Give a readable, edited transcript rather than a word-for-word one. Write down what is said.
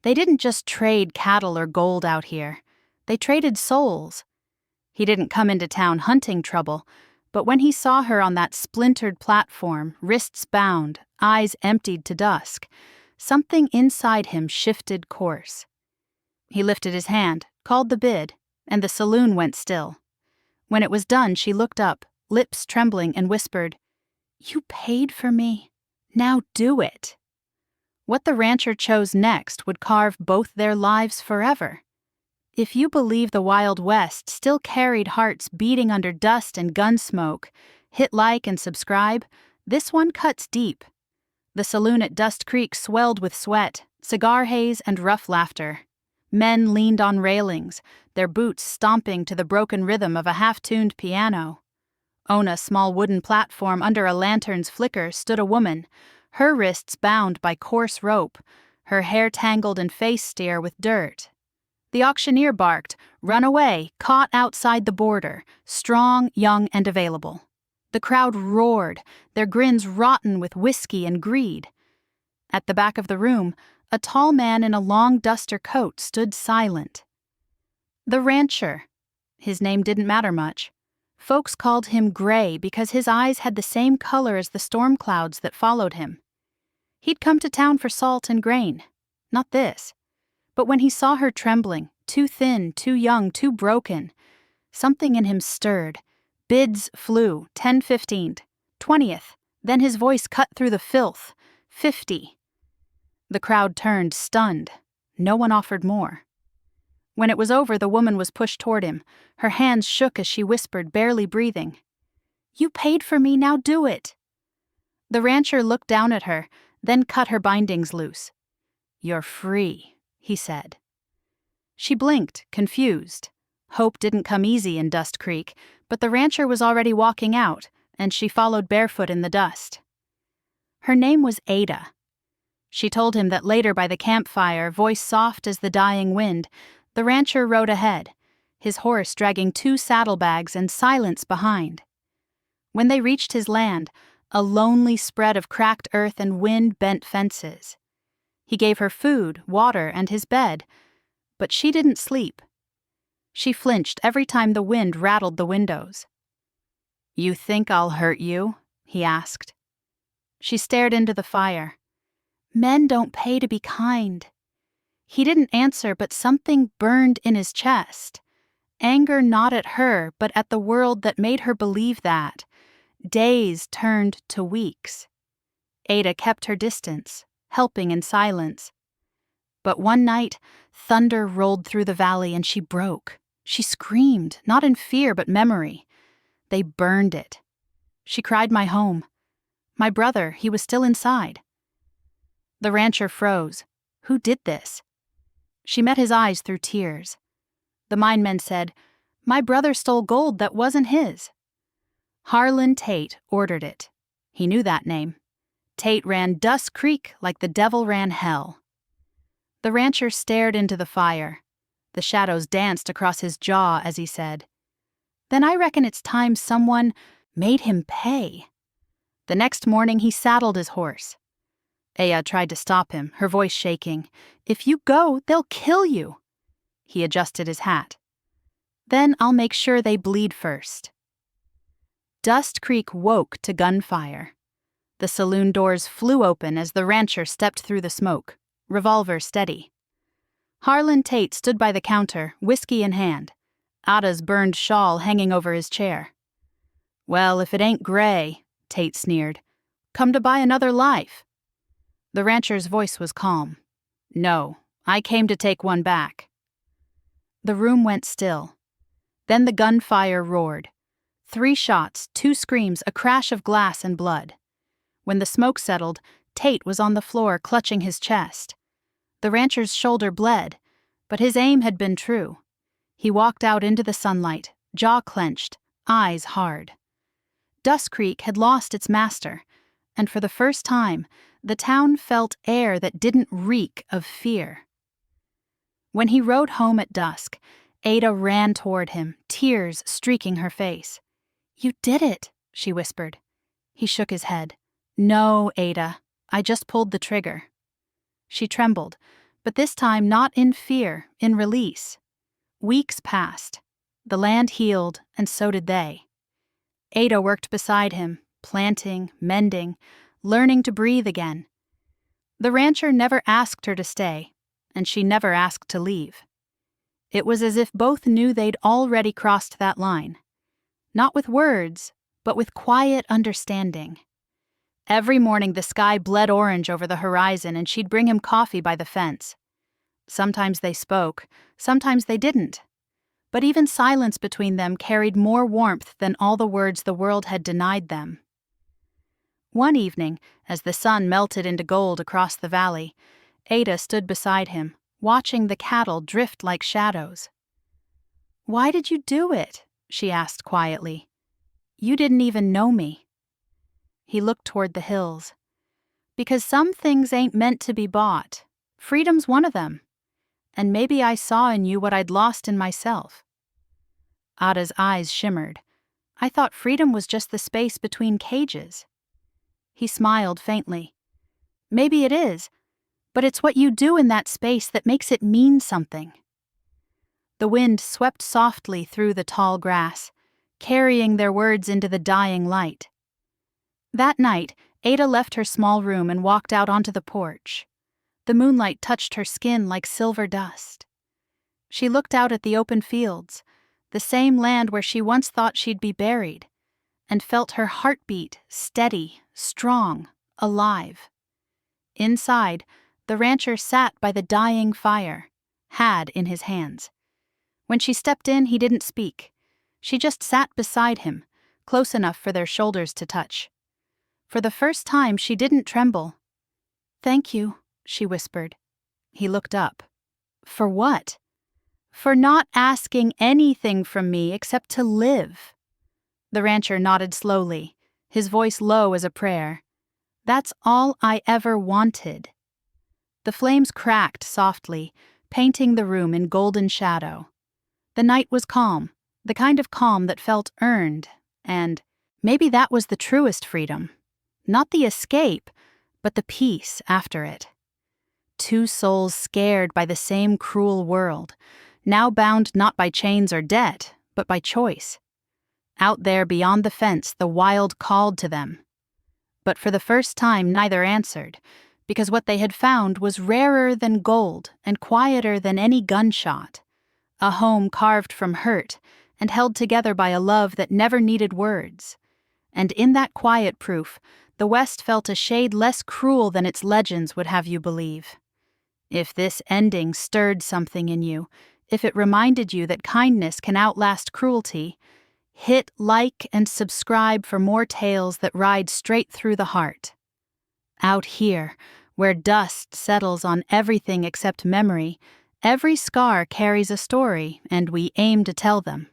They didn't just trade cattle or gold out here. They traded souls. He didn't come into town hunting trouble, but when he saw her on that splintered platform, wrists bound, eyes emptied to dusk, something inside him shifted course. He lifted his hand, called the bid, and the saloon went still. When it was done, she looked up, lips trembling, and whispered, "You paid for me. Now do it." What the rancher chose next would carve both their lives forever. If you believe the Wild West still carried hearts beating under dust and gun smoke, hit like and subscribe. This one cuts deep. The saloon at Dust Creek swelled with sweat, cigar haze, and rough laughter. Men leaned on railings, their boots stomping to the broken rhythm of a half-tuned piano. On a small wooden platform under a lantern's flicker stood a woman, her wrists bound by coarse rope, her hair tangled and face steer with dirt. The auctioneer barked, "Run away, caught outside the border, strong, young, and available." The crowd roared, their grins rotten with whiskey and greed. At the back of the room, a tall man in a long duster coat stood silent. The rancher. His name didn't matter much. Folks called him Gray because his eyes had the same color as the storm clouds that followed him. He'd come to town for salt and grain. Not this. But when he saw her trembling, too thin, too young, too broken, something in him stirred. Bids flew, 10/15th, 20th, then his voice cut through the filth, 50. The crowd turned, stunned. No one offered more. When it was over, the woman was pushed toward him. Her hands shook as she whispered, barely breathing, "You paid for me, now do it." The rancher looked down at her, then cut her bindings loose. "You're free," he said. She blinked, confused. Hope didn't come easy in Dust Creek, but the rancher was already walking out, and she followed barefoot in the dust. Her name was Ada. She told him that later by the campfire, voice soft as the dying wind, the rancher rode ahead, his horse dragging 2 saddlebags and silence behind. When they reached his land, a lonely spread of cracked earth and wind-bent fences. He gave her food, water, and his bed, but she didn't sleep. She flinched every time the wind rattled the windows. "You think I'll hurt you?" he asked. She stared into the fire. "Men don't pay to be kind." He didn't answer, but something burned in his chest. Anger not at her, but at the world that made her believe that. Days turned to weeks. Ada kept her distance, helping in silence. But one night, thunder rolled through the valley and she broke. She screamed, not in fear but memory. They burned it. She cried my home. My brother, he was still inside. The rancher froze. Who did this? She met his eyes through tears. The mine men said, "My brother stole gold that wasn't his." Harlan Tate ordered it. He knew that name. Tate ran Dust Creek like the devil ran hell. The rancher stared into the fire. The shadows danced across his jaw as he said, "Then I reckon it's time someone made him pay." The next morning he saddled his horse. Aya tried to stop him, her voice shaking. "If you go, they'll kill you." He adjusted his hat. "Then I'll make sure they bleed first." Dust Creek woke to gunfire. The saloon doors flew open as the rancher stepped through the smoke, revolver steady. Harlan Tate stood by the counter, whiskey in hand, Ada's burned shawl hanging over his chair. "Well, if it ain't Gray," Tate sneered. "Come to buy another life." The rancher's voice was calm. "No, I came to take one back." The room went still. Then the gunfire roared. 3 shots, 2 screams, a crash of glass and blood. When the smoke settled, Tate was on the floor clutching his chest. The rancher's shoulder bled, but his aim had been true. He walked out into the sunlight, jaw clenched, eyes hard. Dust Creek had lost its master, and for the first time, the town felt air that didn't reek of fear. When he rode home at dusk, Ada ran toward him, tears streaking her face. "You did it," she whispered. He shook his head. "No, Ada, I just pulled the trigger." She trembled, But this time not in fear, in release. Weeks passed. The land healed, and so did they. Ada worked beside him, planting, mending, learning to breathe again. The rancher never asked her to stay, and she never asked to leave. It was as if both knew they'd already crossed that line. Not with words, but with quiet understanding. Every morning the sky bled orange over the horizon, and she'd bring him coffee by the fence. Sometimes they spoke, sometimes they didn't. But even silence between them carried more warmth than all the words the world had denied them. One evening, as the sun melted into gold across the valley, Ada stood beside him, watching the cattle drift like shadows. "Why did you do it?" she asked quietly. "You didn't even know me." He looked toward the hills. "Because some things ain't meant to be bought. Freedom's one of them. And maybe I saw in you what I'd lost in myself." Ada's eyes shimmered. "I thought freedom was just the space between cages." He smiled faintly. "Maybe it is, but it's what you do in that space that makes it mean something." The wind swept softly through the tall grass, carrying their words into the dying light. That night, Ada left her small room and walked out onto the porch. The moonlight touched her skin like silver dust. She looked out at the open fields, the same land where she once thought she'd be buried, and felt her heartbeat steady, strong, alive. Inside, the rancher sat by the dying fire, had in his hands. When she stepped in, he didn't speak. She just sat beside him, close enough for their shoulders to touch. For the first time, she didn't tremble. "Thank you," she whispered. He looked up. "For what?" "For not asking anything from me except to live." The rancher nodded slowly, his voice low as a prayer. "That's all I ever wanted." The flames cracked softly, painting the room in golden shadow. The night was calm, the kind of calm that felt earned, and maybe that was the truest freedom. Not the escape, but the peace after it. Two souls scared by the same cruel world, now bound not by chains or debt, but by choice. Out there beyond the fence, the wild called to them. But for the first time, neither answered, because what they had found was rarer than gold and quieter than any gunshot. A home carved from hurt and held together by a love that never needed words. And in that quiet proof, the West felt a shade less cruel than its legends would have you believe. If this ending stirred something in you, if it reminded you that kindness can outlast cruelty, hit like and subscribe for more tales that ride straight through the heart. Out here, where dust settles on everything except memory, every scar carries a story, and we aim to tell them.